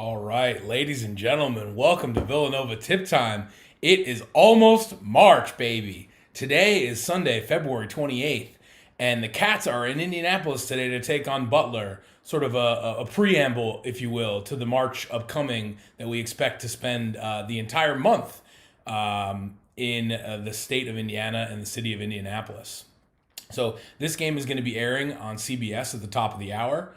All right, ladies and gentlemen, welcome to Villanova Tip Time. It is almost March, baby. Today is Sunday, February 28th, and the Cats are in Indianapolis today to take on Butler. Sort of a preamble, if you will, to the March upcoming that we expect to spend the entire month in the state of Indiana and the city of Indianapolis. So this game is going to be airing on CBS at the top of the hour.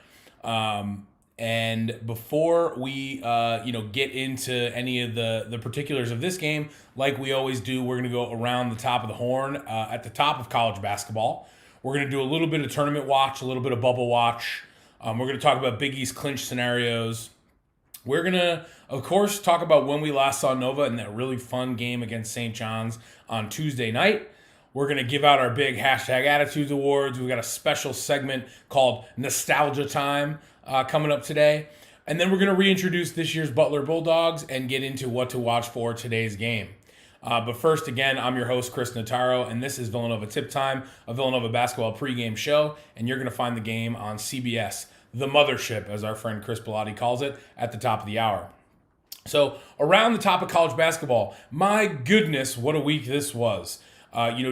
And before we, get into any of the particulars of this game, like we always do, we're going to go around the top of the horn at the top of college basketball. We're going to do a little bit of tournament watch, a little bit of bubble watch. We're going to talk about Big East clinch scenarios. We're going to, of course, talk about when we last saw Nova in that really fun game against St. John's on Tuesday night. We're going to give out our big hashtag Attitudes Awards. We've got a special segment called Nostalgia Time coming up today. And then we're going to reintroduce this year's Butler Bulldogs and get into what to watch for today's game. But first, again, I'm your host, Chris Notaro, and this is Villanova Tip Time, a Villanova basketball pregame show. And you're going to find the game on CBS, the mothership, as our friend Chris Bellotti calls it, at the top of the hour. So around the top of college basketball, my goodness, what a week this was.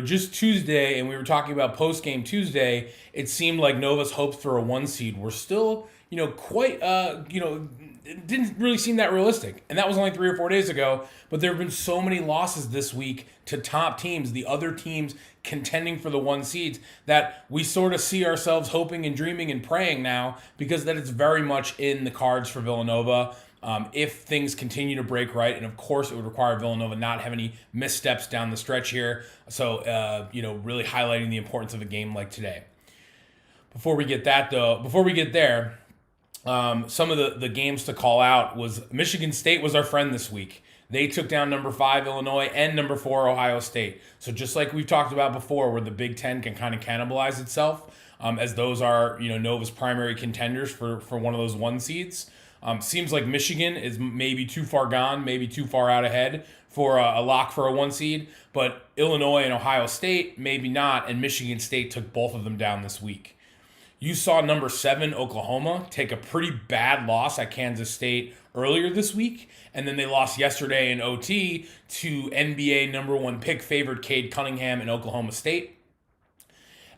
Just Tuesday, and we were talking about post-game Tuesday, it seemed like Nova's hopes for a one seed were still, it didn't really seem that realistic. And that was only 3 or 4 days ago. But there have been so many losses this week to top teams, the other teams contending for the one seeds, that we sort of see ourselves hoping and dreaming and praying now because that it's very much in the cards for Villanova. If things continue to break right, and of course it would require Villanova not have any missteps down the stretch here. So, really highlighting the importance of a game like today. Before we get there, some of the games to call out was Michigan State was our friend this week. They took down number 5 Illinois and number 4 Ohio State. So just like we've talked about before, where the Big Ten can kind of cannibalize itself, as those are Nova's primary contenders for one of those one seeds. Seems like Michigan is maybe too far gone, maybe too far out ahead for a lock for a one seed. But Illinois and Ohio State, maybe not, and Michigan State took both of them down this week. You saw number 7 Oklahoma take a pretty bad loss at Kansas State earlier this week, and then they lost yesterday in OT to NBA number 1 pick favored Cade Cunningham and Oklahoma State.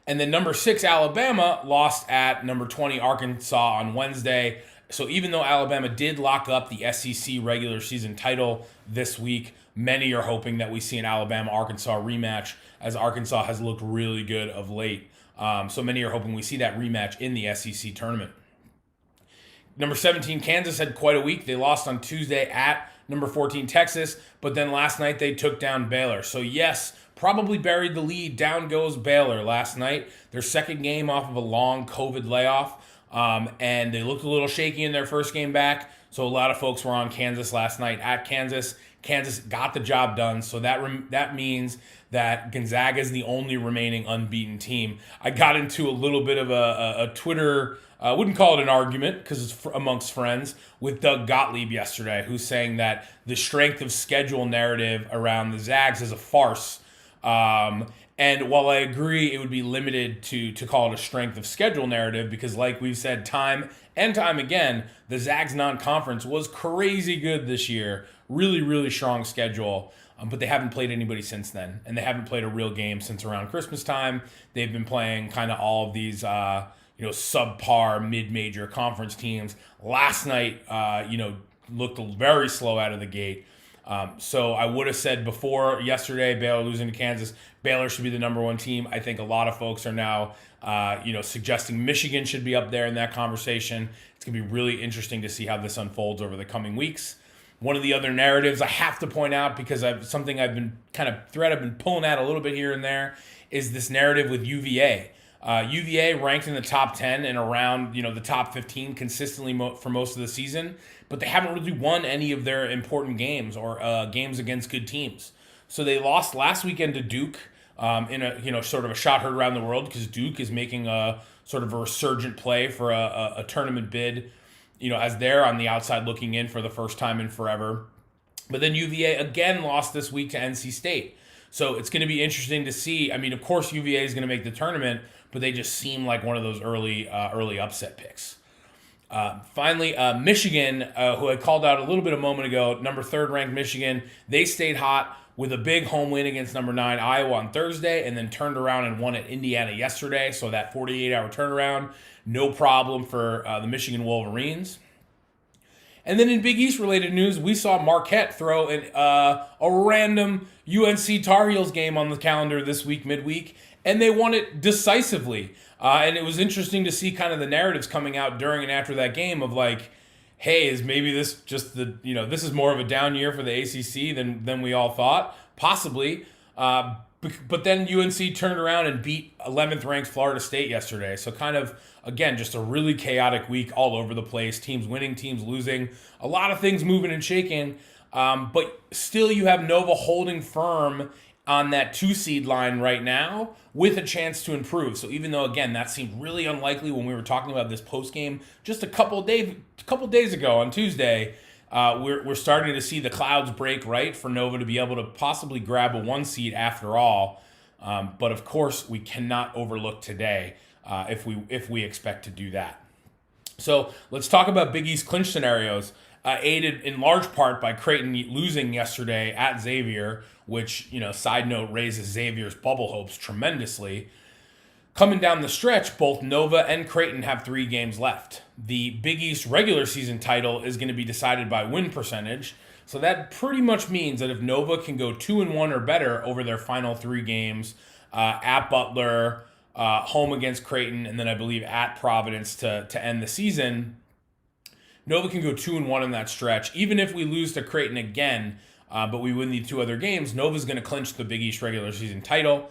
And then number 6 Alabama lost at number 20 Arkansas on Wednesday. So even though Alabama did lock up the SEC regular season title this week, many are hoping that we see an Alabama-Arkansas rematch, as Arkansas has looked really good of late. So many are hoping we see that rematch in the SEC tournament. Number 17, Kansas had quite a week. They lost on Tuesday at number 14, Texas, but then last night they took down Baylor. So yes, probably buried the lead. Down goes Baylor last night. Their second game off of a long COVID layoff. And they looked a little shaky in their first game back. So a lot of folks were on Kansas last night at Kansas. Kansas got the job done. So that means that Gonzaga is the only remaining unbeaten team. I got into a little bit of a Twitter, I wouldn't call it an argument because it's amongst friends, with Doug Gottlieb yesterday, who's saying that the strength of schedule narrative around the Zags is a farce. And while I agree it would be limited to call it a strength of schedule narrative, because like we've said time and time again, the Zags non-conference was crazy good this year. Really, really strong schedule. But they haven't played anybody since then. And they haven't played a real game since around Christmas time. They've been playing kind of all of these, subpar mid-major conference teams. Last night, looked very slow out of the gate. So I would have said before yesterday, Baylor losing to Kansas, Baylor should be the number 1 team. I think a lot of folks are now, suggesting Michigan should be up there in that conversation. It's going to be really interesting to see how this unfolds over the coming weeks. One of the other narratives I have to point out, because I've been pulling out a little bit here and there, is this narrative with UVA. UVA ranked in the top 10 and around, the top 15 consistently for most of the season, but they haven't really won any of their important games or games against good teams. So they lost last weekend to Duke in a sort of a shot heard around the world, because Duke is making a sort of a resurgent play for a tournament bid, as they're on the outside looking in for the first time in forever. But then UVA again lost this week to NC State. So it's going to be interesting to see. I mean, of course, UVA is going to make the tournament, but they just seem like one of those early upset picks. Finally, Michigan, who I called out a little bit a moment ago, number 3rd ranked Michigan, they stayed hot with a big home win against number 9 Iowa on Thursday, and then turned around and won at Indiana yesterday. So that 48-hour turnaround, no problem for the Michigan Wolverines. And then in Big East related news, we saw Marquette throw a random UNC Tar Heels game on the calendar this week, midweek, and they won it decisively. And it was interesting to see kind of the narratives coming out during and after that game of like, hey, is maybe this just this is more of a down year for the ACC than we all thought? Possibly. But then UNC turned around and beat 11th ranked Florida State yesterday. So kind of, again, just a really chaotic week all over the place. Teams winning, teams losing. A lot of things moving and shaking. But still you have Nova holding firm on that 2 seed line right now with a chance to improve. So even though, again, that seemed really unlikely when we were talking about this postgame just a couple days ago on Tuesday, we're starting to see the clouds break right for Nova to be able to possibly grab a 1 seed after all. But of course, we cannot overlook today if we expect to do that. So let's talk about Big East clinch scenarios, aided in large part by Creighton losing yesterday at Xavier, which, side note, raises Xavier's bubble hopes tremendously. Coming down the stretch, both Nova and Creighton have 3 games left. The Big East regular season title is going to be decided by win percentage, so that pretty much means that if Nova can go 2-1 or better over their final 3 games, at Butler, home against Creighton, and then I believe at Providence to end the season, Nova can go 2-1 in that stretch. Even if we lose to Creighton again, but we win the 2 other games, Nova's going to clinch the Big East regular season title.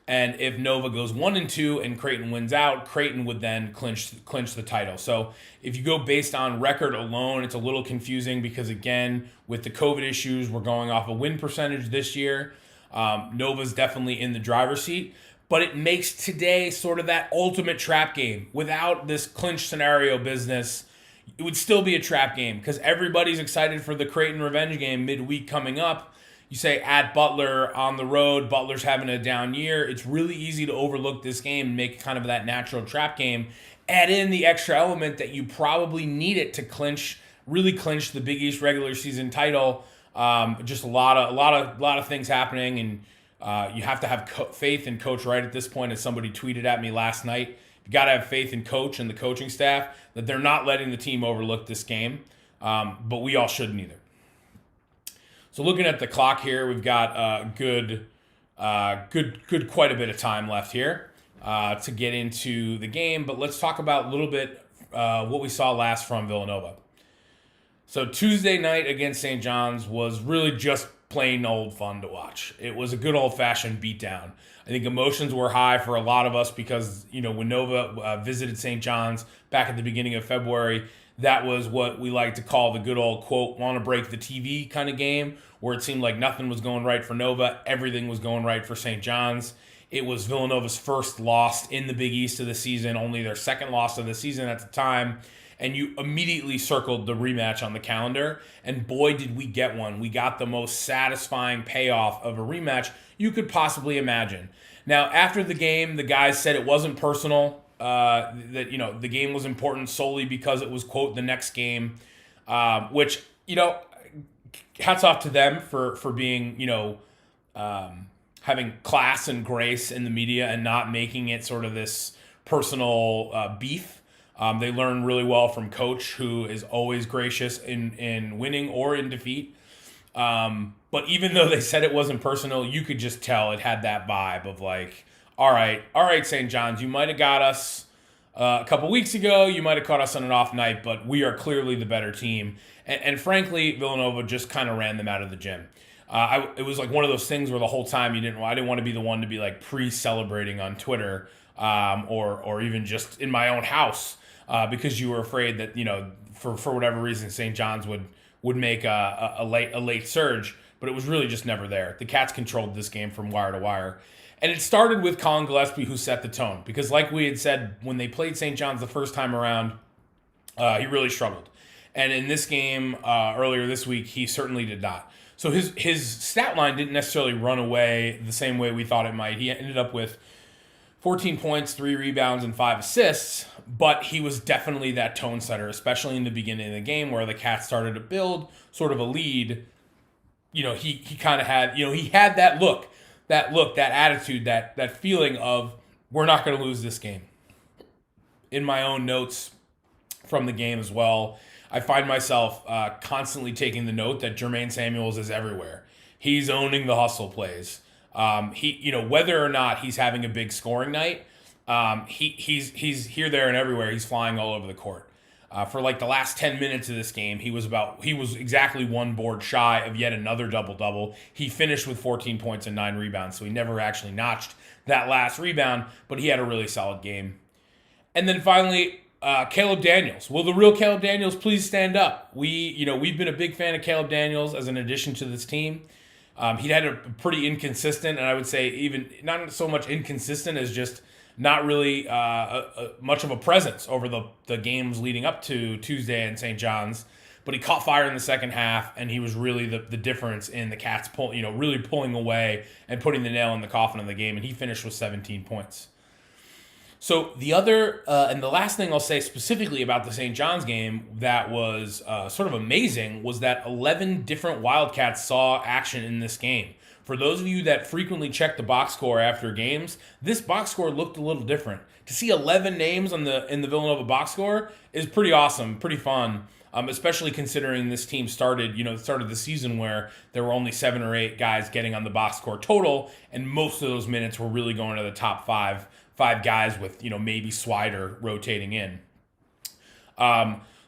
And if Nova goes 1-2 and Creighton wins out, Creighton would then clinch the title. So if you go based on record alone, it's a little confusing because, again, with the COVID issues, we're going off a win percentage this year. Nova's definitely in the driver's seat. But it makes today sort of that ultimate trap game. Without this clinch scenario business, it would still be a trap game because everybody's excited for the Creighton revenge game midweek coming up. You say at Butler on the road, Butler's having a down year. It's really easy to overlook this game and make kind of that natural trap game. Add in the extra element that you probably need it to really clinch the Big East regular season title. Just a lot of things happening, and you have to have faith in Coach Wright at this point. As somebody tweeted at me last night, you got to have faith in Coach and the coaching staff that they're not letting the team overlook this game. But we all shouldn't either. So looking at the clock here, we've got good quite a bit of time left here to get into the game. But let's talk about a little bit what we saw last from Villanova. So Tuesday night against St. John's was really just plain old fun to watch. It was a good old-fashioned beatdown. I think emotions were high for a lot of us because, when Nova visited St. John's back at the beginning of February, that was what we like to call the good old, quote, want to break the TV kind of game, where it seemed like nothing was going right for Nova, everything was going right for St. John's. It was Villanova's first loss in the Big East of the season, only their second loss of the season at the time, and you immediately circled the rematch on the calendar, and boy, did we get one. We got the most satisfying payoff of a rematch you could possibly imagine. Now, after the game, the guys said it wasn't personal, that the game was important solely because it was, quote, the next game, which, hats off to them for being, having class and grace in the media and not making it sort of this personal beef. They learn really well from Coach, who is always gracious in winning or in defeat. But even though they said it wasn't personal, you could just tell it had that vibe of like, all right, St. John's, you might have got us a couple weeks ago. You might have caught us on an off night, but we are clearly the better team. And frankly, Villanova just kind of ran them out of the gym. It was like one of those things where the whole time I didn't want to be the one to be like pre-celebrating on Twitter or even just in my own house because you were afraid that, for whatever reason, St. John's would make a late surge, but it was really just never there. The Cats controlled this game from wire to wire. And it started with Colin Gillespie, who set the tone. Because like we had said, when they played St. John's the first time around, he really struggled. And in this game earlier this week, he certainly did not. So his stat line didn't necessarily run away the same way we thought it might. He ended up with 14 points, 3 rebounds, and 5 assists, but he was definitely that tone setter, especially in the beginning of the game where the Cats started to build sort of a lead. He kind of had, he had that look, that attitude, that feeling of, we're not going to lose this game. In my own notes from the game as well, I find myself constantly taking the note that Jermaine Samuels is everywhere. He's owning the hustle plays. Whether or not he's having a big scoring night, he's here, there, and everywhere. He's flying all over the court. For like the last 10 minutes of this game, he was exactly one board shy of yet another double-double. He finished with 14 points and 9 rebounds, so he never actually notched that last rebound, but he had a really solid game. And then finally, Caleb Daniels. Will the real Caleb Daniels please stand up? We've been a big fan of Caleb Daniels as an addition to this team. He had a pretty inconsistent, and I would say even not so much inconsistent as just not really much of a presence over the games leading up to Tuesday in St. John's. But he caught fire in the second half, and he was really the difference in the Cats really pulling away and putting the nail in the coffin of the game, and he finished with 17 points. So the other, and the last thing I'll say specifically about the St. John's game that was sort of amazing was that 11 different Wildcats saw action in this game. For those of you that frequently check the box score after games, this box score looked a little different. To see 11 names in the Villanova box score is pretty awesome, pretty fun, especially considering this team started the season where there were only 7 or 8 guys getting on the box score total, and most of those minutes were really going to the top five guys with, maybe Swider rotating in.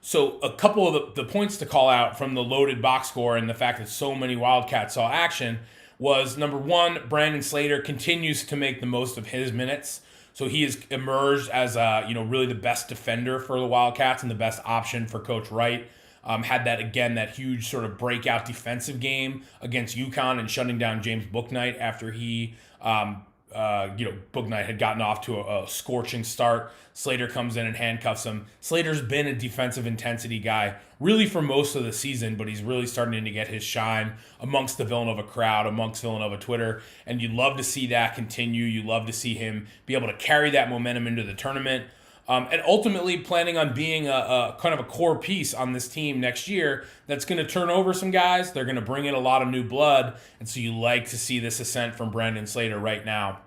So a couple of the points to call out from the loaded box score and the fact that so many Wildcats saw action was, number one, Brandon Slater continues to make the most of his minutes. So he has emerged as really the best defender for the Wildcats and the best option for Coach Wright. Had that huge sort of breakout defensive game against UConn and shutting down James Bouknight after he Bouknight had gotten off to a scorching start. Slater comes in and handcuffs him. Slater's been a defensive intensity guy really for most of the season, but he's really starting to get his shine amongst the Villanova crowd, amongst Villanova Twitter, and you'd love to see that continue. You'd love to see him be able to carry that momentum into the tournament. And ultimately planning on being a kind of a core piece on this team next year that's going to turn over some guys. They're going to bring in a lot of new blood, and so you like to see this ascent from Brandon Slater right now.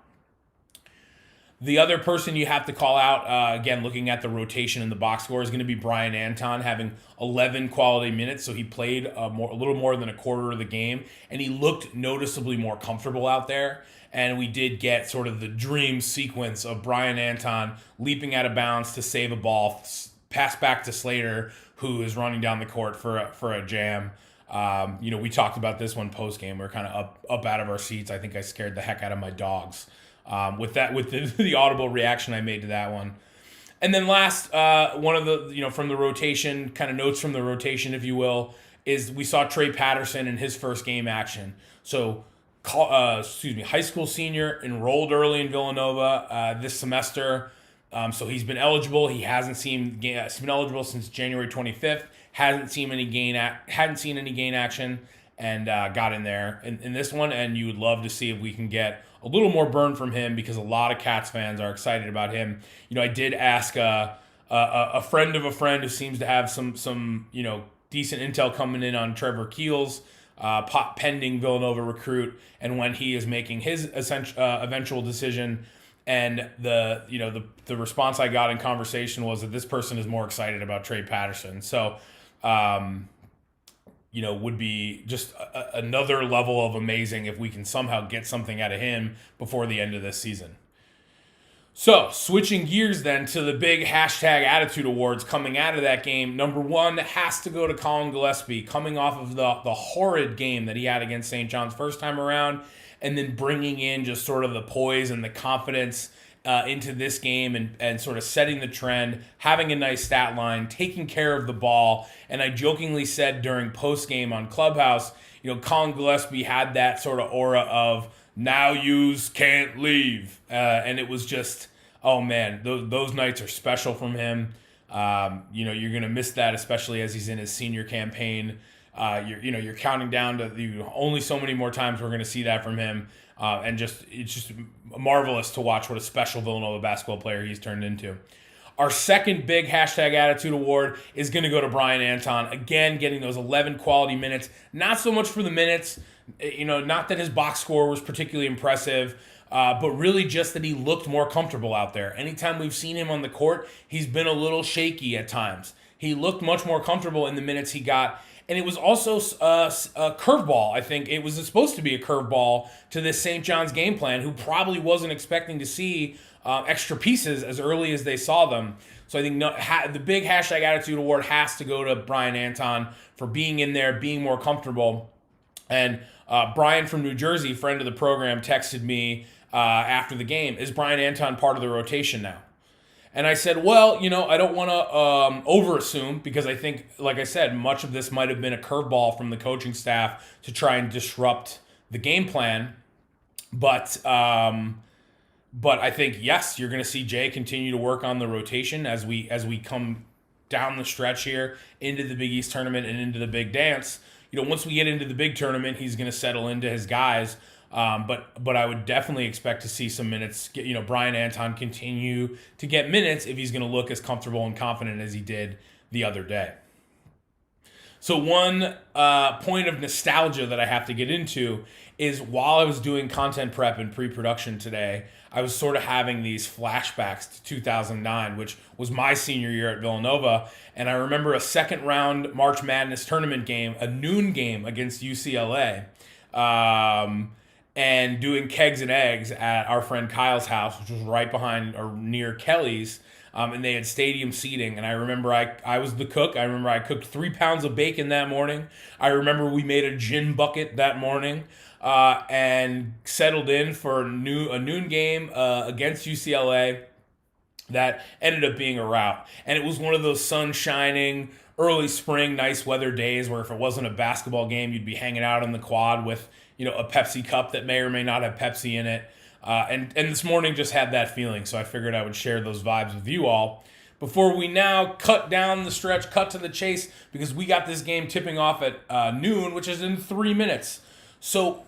The other person you have to call out, again, looking at the rotation in the box score, is going to be Brian Anton, having 11 quality minutes. So he played a little more than a quarter of the game, and he looked noticeably more comfortable out there. And we did get sort of the dream sequence of Brian Anton leaping out of bounds to save a ball, pass back to Slater, who is running down the court for a jam. We talked about this one post game. We were kind of up out of our seats. I think I scared the heck out of my dogs with the audible reaction I made to that one. And then last, one of the from the rotation, kind of notes from the rotation, if you will, is we saw Trey Patterson in his first game action. So. High school senior, enrolled early in Villanova this semester. So he's been eligible. He hasn't been eligible since January 25th. Hadn't seen any gain action, and got in there in this one. And you would love to see if we can get a little more burn from him, because a lot of Cats fans are excited about him. I did ask a friend of a friend who seems to have some decent intel coming in on Trevor Keels, pending Villanova recruit, and when he is making his eventual decision. And the response I got in conversation was that this person is more excited about Trey Patterson. So, would be just another level of amazing if we can somehow get something out of him before the end of this season. So, switching gears then to the big hashtag attitude awards coming out of that game. Number one has to go to Colin Gillespie, coming off of the horrid game that he had against St. John's first time around, and then bringing in just sort of the poise and the confidence into this game and sort of setting the trend, having a nice stat line, taking care of the ball. And I jokingly said during post-game on Clubhouse, Colin Gillespie had that sort of aura of, now yous can't leave. And it was just, oh man, those nights are special from him. You're going to miss that, especially as he's in his senior campaign. You're counting down to only so many more times we're going to see that from him, and it's just marvelous to watch what a special Villanova basketball player he's turned into. Our second big hashtag attitude award is going to go to Brian Anton. Again, getting those 11 quality minutes. Not so much for the minutes, not that his box score was particularly impressive, but really just that he looked more comfortable out there. Anytime we've seen him on the court, he's been a little shaky at times. He looked much more comfortable in the minutes he got. And it was also a curveball. I think it was supposed to be a curveball to this St. John's game plan, who probably wasn't expecting to see extra pieces as early as they saw them. So I think the big hashtag attitude award has to go to Brian Anton for being in there, being more comfortable. And Brian from New Jersey, friend of the program, texted me after the game, is Brian Anton part of the rotation now? And I said, well, I don't want to overassume, because I think, like I said, much of this might have been a curveball from the coaching staff to try and disrupt the game plan. But I think, yes, you're going to see Jay continue to work on the rotation as we come down the stretch here into the Big East tournament and into the big dance. Once we get into the big tournament, he's going to settle into his guys. But I would definitely expect to see some minutes. Brian Anton continue to get minutes if he's going to look as comfortable and confident as he did the other day. So one point of nostalgia that I have to get into is, while I was doing content prep and pre-production today, I was sort of having these flashbacks to 2009, which was my senior year at Villanova. And I remember a second round March Madness tournament game, a noon game against UCLA. And doing kegs and eggs at our friend Kyle's house, which was right behind or near Kelly's, and they had stadium seating. And I remember I was the cook. I remember I cooked 3 pounds of bacon that morning. I remember we made a gin bucket that morning, and settled in for a noon game against UCLA that ended up being a rout. And it was one of those sun-shining, early spring, nice weather days where if it wasn't a basketball game, you'd be hanging out in the quad with a Pepsi cup that may or may not have Pepsi in it. And this morning just had that feeling, so I figured I would share those vibes with you all. Before we now cut down the stretch, cut to the chase, because we got this game tipping off at noon, which is in 3 minutes. So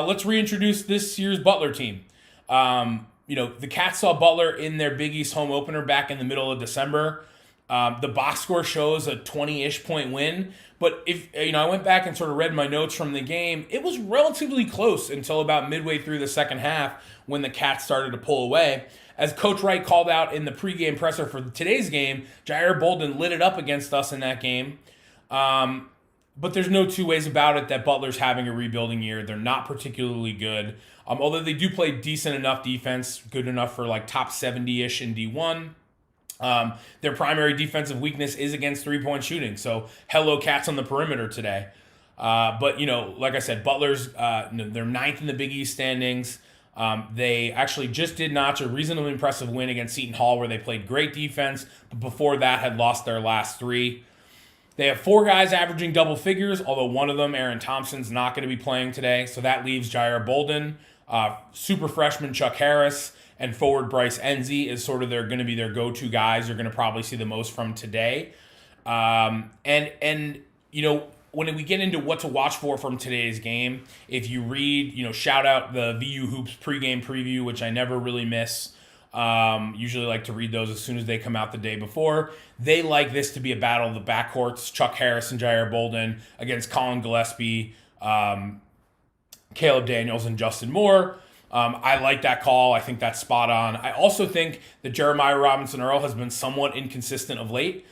let's reintroduce this year's Butler team. The Cats saw Butler in their Big East home opener back in the middle of December. The box score shows a 20-ish point win. But if I went back and sort of read my notes from the game, it was relatively close until about midway through the second half when the Cats started to pull away. As Coach Wright called out in the pregame presser for today's game, Jair Bolden lit it up against us in that game. But there's no two ways about it that Butler's having a rebuilding year. They're not particularly good. Although they do play decent enough defense, good enough for like top 70-ish in D1. Their primary defensive weakness is against three-point shooting. So, hello, Cats on the perimeter today. But, like I said, Butler's, they're ninth in the Big East standings. They actually just did notch a reasonably impressive win against Seton Hall where they played great defense, but before that had lost their last 3. They have 4 guys averaging double figures, although one of them, Aaron Thompson's, not going to be playing today. So that leaves Jair Bolden, super freshman Chuck Harris, and forward Bryce Enzi is sort of going to be their go-to guys. You're going to probably see the most from today. When we get into what to watch for from today's game, if you read, shout out the VU Hoops pregame preview, which I never really miss. Usually like to read those as soon as they come out the day before. They like this to be a battle of the backcourts, Chuck Harris and Jair Bolden against Colin Gillespie, Caleb Daniels, and Justin Moore. I like that call. I think that's spot on. I also think that Jeremiah Robinson-Earl has been somewhat inconsistent of late.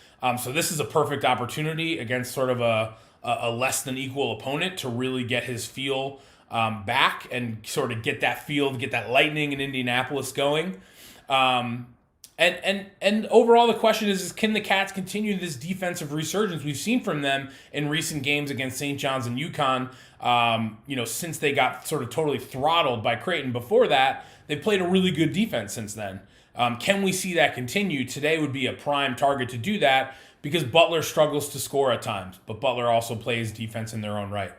So this is a perfect opportunity against sort of a less than equal opponent to really get his feel back and sort of get that feel, get that lightning in Indianapolis going. And overall, the question is can the Cats continue this defensive resurgence we've seen from them in recent games against St. John's and UConn? Since they got sort of totally throttled by Creighton before that, they've played a really good defense since then. Can we see that continue? Today would be a prime target to do that because Butler struggles to score at times, but Butler also plays defense in their own right.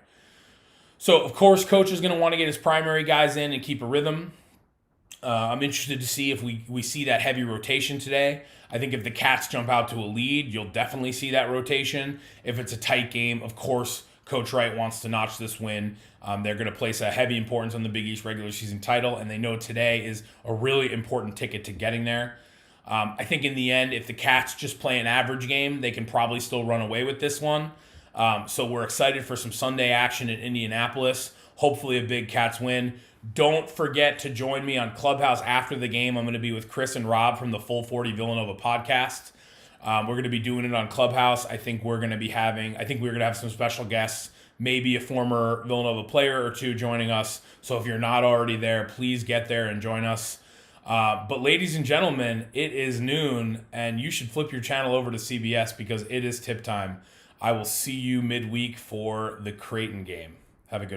So, of course, Coach is going to want to get his primary guys in and keep a rhythm. I'm interested to see if we see that heavy rotation today. I think if the Cats jump out to a lead, you'll definitely see that rotation. If it's a tight game, of course, Coach Wright wants to notch this win. They're going to place a heavy importance on the Big East regular season title, and they know today is a really important ticket to getting there. I think in the end, if the Cats just play an average game, they can probably still run away with this one. So we're excited for some Sunday action in Indianapolis. Hopefully a big Cats win. Don't forget to join me on Clubhouse after the game. I'm going to be with Chris and Rob from the Full 40 Villanova podcast. We're going to be doing it on Clubhouse. I think we're going to have some special guests, maybe a former Villanova player or two joining us. So if you're not already there, please get there and join us. But ladies and gentlemen, it is noon, and you should flip your channel over to CBS because it is tip time. I will see you midweek for the Creighton game. Have a good one.